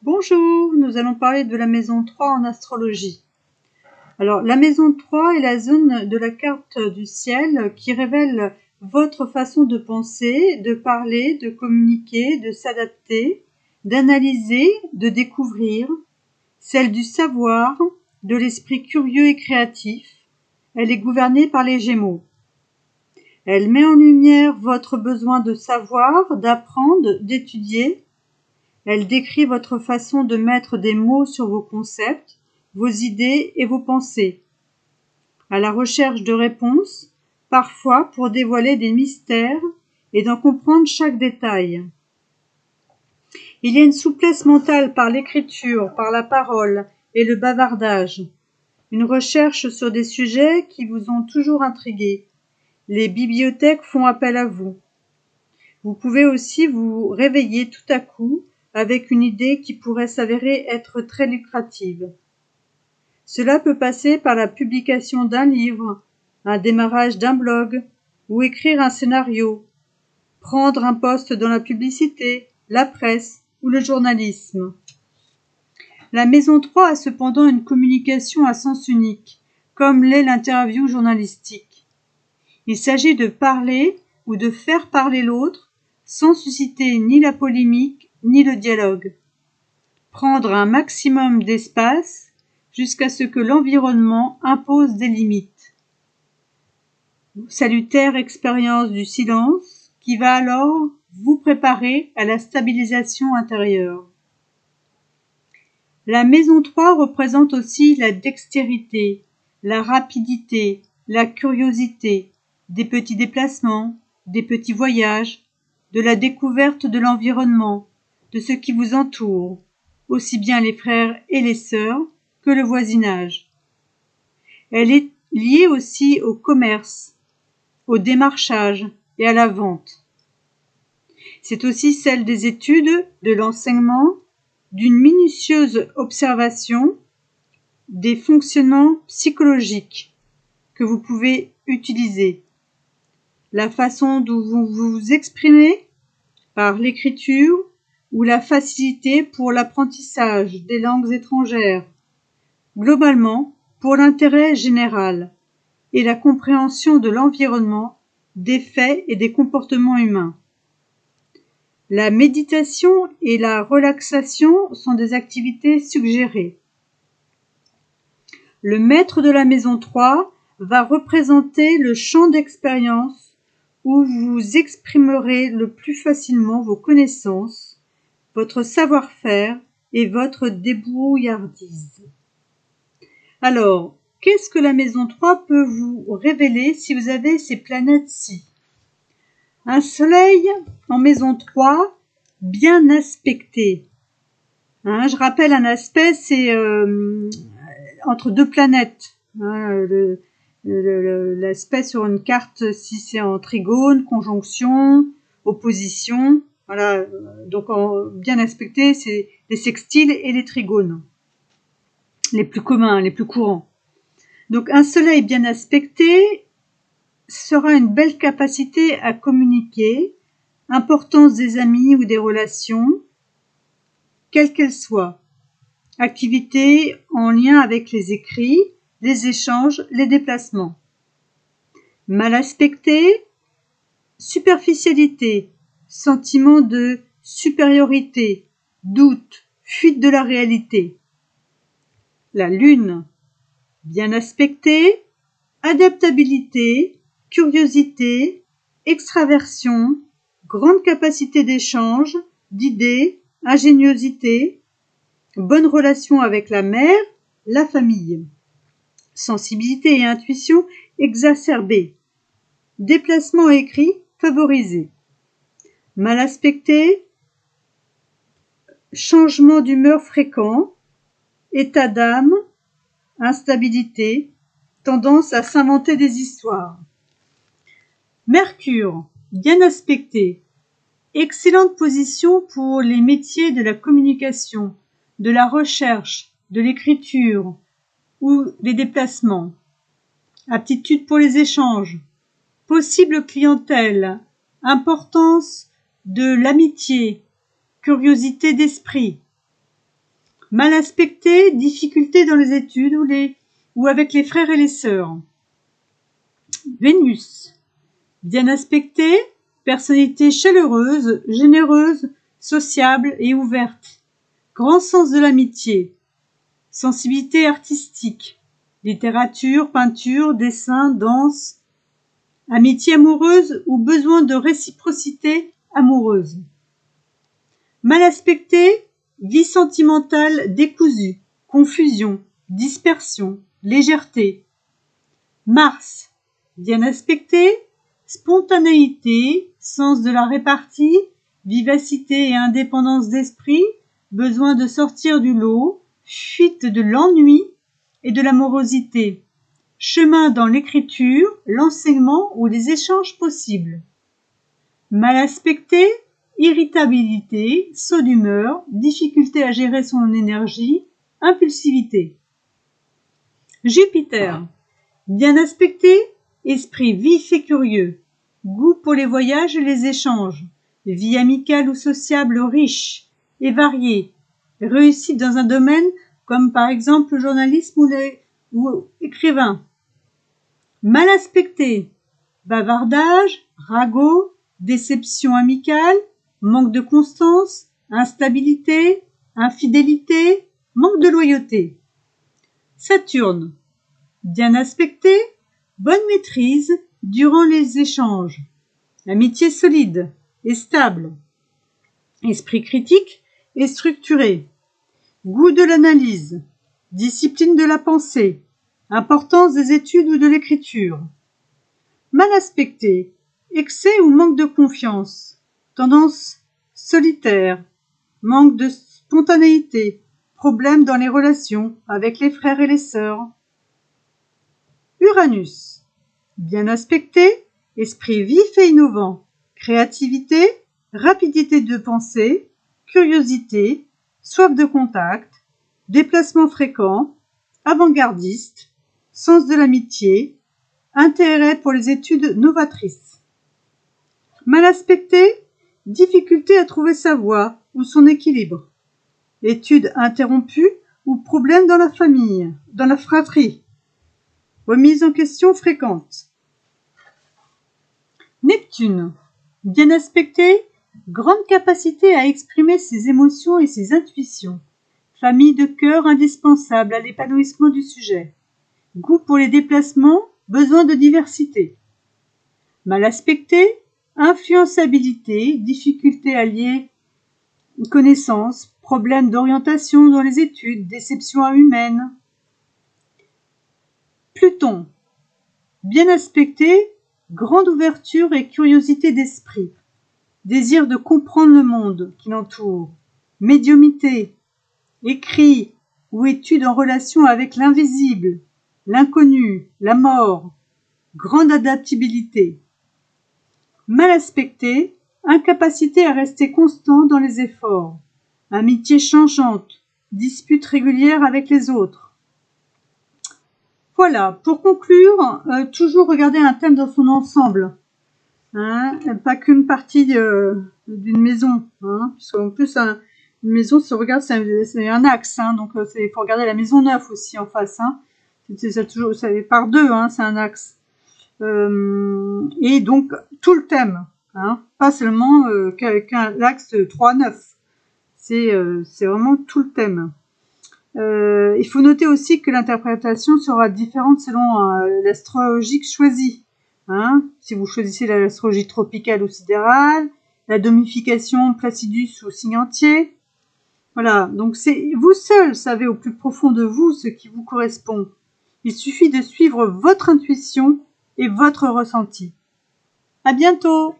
Bonjour, nous allons parler de la maison 3 en astrologie. Alors, la maison 3 est la zone de la carte du ciel qui révèle votre façon de penser, de parler, de communiquer, de s'adapter, d'analyser, de découvrir, celle du savoir, de l'esprit curieux et créatif. Elle est gouvernée par les Gémeaux. Elle met en lumière votre besoin de savoir, d'apprendre, d'étudier. Elle décrit votre façon de mettre des mots sur vos concepts, vos idées et vos pensées. À la recherche de réponses, parfois pour dévoiler des mystères et d'en comprendre chaque détail. Il y a une souplesse mentale par l'écriture, par la parole et le bavardage. Une recherche sur des sujets qui vous ont toujours intrigué. Les bibliothèques font appel à vous. Vous pouvez aussi vous réveiller tout à coup avec une idée qui pourrait s'avérer être très lucrative. Cela peut passer par la publication d'un livre, un démarrage d'un blog, ou écrire un scénario, prendre un poste dans la publicité, la presse ou le journalisme. La maison 3 a cependant une communication à sens unique, comme l'est l'interview journalistique. Il s'agit de parler ou de faire parler l'autre sans susciter ni la polémique ni le dialogue. Prendre un maximum d'espace jusqu'à ce que l'environnement impose des limites. Salutaire expérience du silence qui va alors vous préparer à la stabilisation intérieure. La maison 3 représente aussi la dextérité, la rapidité, la curiosité, des petits déplacements, des petits voyages, de la découverte de l'environnement, de ce qui vous entoure, aussi bien les frères et les sœurs que le voisinage. Elle est liée aussi au commerce, au démarchage et à la vente. C'est aussi celle des études, de l'enseignement, d'une minutieuse observation des fonctionnements psychologiques que vous pouvez utiliser. La façon dont vous vous exprimez par l'écriture ou la facilité pour l'apprentissage des langues étrangères, globalement pour l'intérêt général et la compréhension de l'environnement, des faits et des comportements humains. La méditation et la relaxation sont des activités suggérées. Le maître de la maison 3 va représenter le champ d'expérience où vous exprimerez le plus facilement vos connaissances, votre savoir-faire et votre débrouillardise. Alors, qu'est-ce que la maison 3 peut vous révéler si vous avez ces planètes-ci? Un soleil en maison 3, bien aspecté. Je rappelle, un aspect, c'est entre deux planètes. L'aspect sur une carte, si c'est en trigone, conjonction, opposition, voilà. Donc bien aspecté, c'est les sextiles et les trigones, les plus communs, les plus courants. Donc un soleil bien aspecté sera une belle capacité à communiquer, importance des amis ou des relations, quelles qu'elles soient, activités en lien avec les écrits, les échanges, les déplacements. Mal aspecté, superficialité, sentiment de supériorité, doute, fuite de la réalité. La lune, bien aspectée, adaptabilité, curiosité, extraversion, grande capacité d'échange, d'idées, ingéniosité, bonne relation avec la mère, la famille. Sensibilité et intuition exacerbées. Déplacement écrit favorisé. Mal aspecté, changement d'humeur fréquent, état d'âme, instabilité, tendance à s'inventer des histoires. Mercure, bien aspecté, excellente position pour les métiers de la communication, de la recherche, de l'écriture ou les déplacements. Aptitude pour les échanges, possible clientèle, importance de l'amitié, curiosité d'esprit. Mal aspecté, difficulté dans les études ou avec les frères et les sœurs. Vénus. Bien aspecté, personnalité chaleureuse, généreuse, sociable et ouverte. Grand sens de l'amitié. Sensibilité artistique. Littérature, peinture, dessin, danse. Amitié amoureuse ou besoin de réciprocité amoureuse. Mal aspecté, vie sentimentale décousue, confusion, dispersion, légèreté. Mars, bien aspecté, spontanéité, sens de la répartie, vivacité et indépendance d'esprit, besoin de sortir du lot, fuite de l'ennui et de l'amorosité, chemin dans l'écriture, l'enseignement ou les échanges possibles. Mal aspecté, irritabilité, saut d'humeur, difficulté à gérer son énergie, impulsivité. Jupiter, bien aspecté, esprit vif et curieux, goût pour les voyages et les échanges, vie amicale ou sociable riche et variée, réussite dans un domaine comme par exemple le journalisme ou écrivain. Mal aspecté, bavardage, ragot, déception amicale, manque de constance, instabilité, infidélité, manque de loyauté. Saturne, bien aspecté, bonne maîtrise durant les échanges, amitié solide et stable, esprit critique et structuré, goût de l'analyse, discipline de la pensée, importance des études ou de l'écriture. Mal aspecté, excès ou manque de confiance, tendance solitaire, manque de spontanéité, problème dans les relations avec les frères et les sœurs. Uranus, bien aspecté, esprit vif et innovant, créativité, rapidité de pensée, curiosité, soif de contact, déplacement fréquent, avant-gardiste, sens de l'amitié, intérêt pour les études novatrices. Mal aspecté, difficulté à trouver sa voie ou son équilibre, études interrompues ou problèmes dans la famille, dans la fratrie, remise en question fréquente. Neptune, bien aspecté, grande capacité à exprimer ses émotions et ses intuitions, famille de cœur indispensable à l'épanouissement du sujet, goût pour les déplacements, besoin de diversité. Mal aspecté, influençabilité, difficulté à lier connaissances, problèmes d'orientation dans les études, déception humaine. Pluton, bien aspecté, grande ouverture et curiosité d'esprit, désir de comprendre le monde qui l'entoure, médiumité, écrit ou étude en relation avec l'invisible, l'inconnu, la mort, grande adaptabilité. Mal aspecté, incapacité à rester constant dans les efforts, amitié changeante, dispute régulière avec les autres. Voilà, pour conclure, toujours regarder un thème dans son ensemble, hein, pas qu'une partie d'une maison, hein, parce qu'en plus une maison se regarde, c'est un axe, hein, donc il faut regarder la maison neuve aussi en face, hein, c'est par deux, hein, c'est un axe, et donc tout le thème, hein, pas seulement qu'un l'axe 3-9, c'est vraiment tout le thème. Il faut noter aussi que l'interprétation sera différente selon l'astrologie choisie. Hein, si vous choisissez l'astrologie tropicale ou sidérale, la domification Placidus ou signe entier. Voilà, donc c'est vous seul savez au plus profond de vous ce qui vous correspond. Il suffit de suivre votre intuition et votre ressenti. À bientôt!